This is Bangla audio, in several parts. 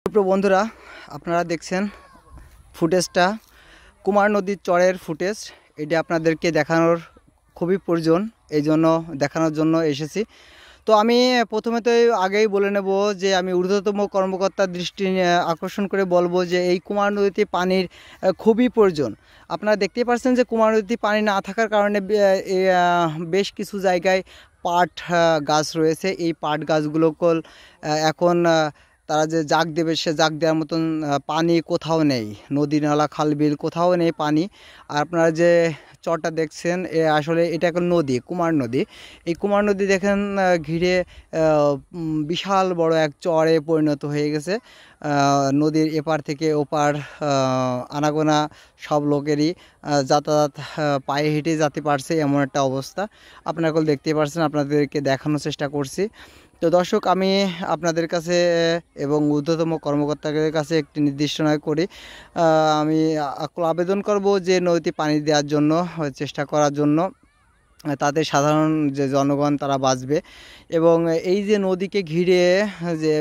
প্রিয় বন্ধুরা, আপনারা দেখছেন ফুটেজটা কুমার নদীর চরের ফুটেজ। এটি আপনাদেরকে দেখানোর খুবই প্রয়োজন, এই জন্য দেখানোর জন্য এসেছি। তো আমি প্রথমে তো আগেই বলে নেব যে আমি ঊর্ধ্বতম কর্মকর্তার দৃষ্টি আকর্ষণ করে বলবো যে এই কুমার নদীতে পানির খুবই প্রয়োজন। আপনারা দেখতেই পাচ্ছেন যে কুমার নদীতে পানি না থাকার কারণে বেশ কিছু জায়গায় পাট গাছ রয়েছে। এই পাট গাছগুলোকে এখন তারা যে জাগ দেবে, সে জাগ দেওয়ার মতন পানি কোথাও নেই, নদী নালা খাল বিল কোথাও নেই পানি। আর আপনারা যে চরটা দেখছেন আসলে এটা একটা নদী, কুমার নদী। এই কুমার নদী দেখেন ঘিরে বিশাল বড় এক চরে পরিণত হয়ে গেছে। নদীর এপার থেকে ওপার আনাগোনা সব লোকেরই যাতায়াত পায়ে হেঁটে যেতে পারছে, এমন একটা অবস্থা আপনারা দেখতে পাচ্ছেন। আপনাদেরকে দেখানোর চেষ্টা করছি। তো দর্শক, আমি আপনাদের কাছে এবং ঊর্ধ্বতম কর্মকর্তাদের কাছে একটি নির্দেশনা করি, আমি আবেদন করব যে নদীতে পানি দেওয়ার জন্য চেষ্টা করার জন্য। তাতে সাধারণ যে জনগণ তারা বাঁচবে। এবং এই যে নদীকে ঘিরে যে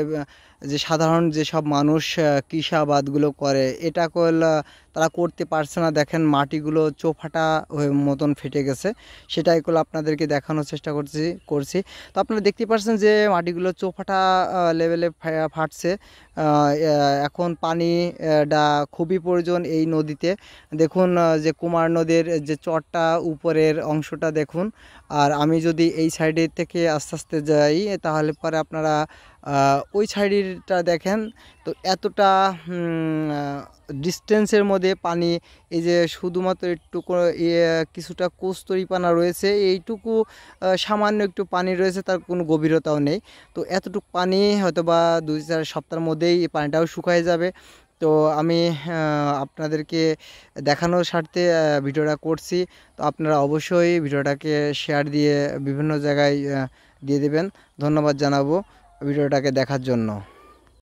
যে সাধারণ যেসব মানুষ কৃষাবাদগুলো করে, এটা তারা করতে পারছে না। দেখেন মাটিগুলো চোফাটা মতন ফেটে গেছে, সেটাই আপনাদেরকে দেখানোর চেষ্টা করছি। তো আপনারা দেখতে পাচ্ছেন যে মাটিগুলো চোফাটা লেভেলে ফাটছে। এখন পানিটা খুবই প্রয়োজন এই নদীতে। দেখুন যে কুমার নদীর যে চরটা উপরের অংশটা দেখুন। আর আমি যদি এই সাইডের থেকে আস্তে আস্তে যাই, তাহলে পরে আপনারা ওই সাইডেরটা দেখেন। তো এতটা ডিস্টেন্সের মধ্যে পানি, এই যে শুধুমাত্র একটু কিছুটা কস্তুরীপানা রয়েছে, এইটুকু সামান্য একটু পানি রয়েছে, তার কোনো গভীরতাও নেই। তো এতটুকু পানি হয়তো বা 2-4 সপ্তাহের মধ্যেই এই পানিটাও শুকিয়ে যাবে। তো আমি আপনাদেরকে দেখানোর স্বার্থে ভিডিওটা করছি। তো আপনারা অবশ্যই ভিডিওটাকে শেয়ার দিয়ে বিভিন্ন জায়গায় দিয়ে দেবেন। ধন্যবাদ জানাবো ভিডিওটাকে দেখার জন্য।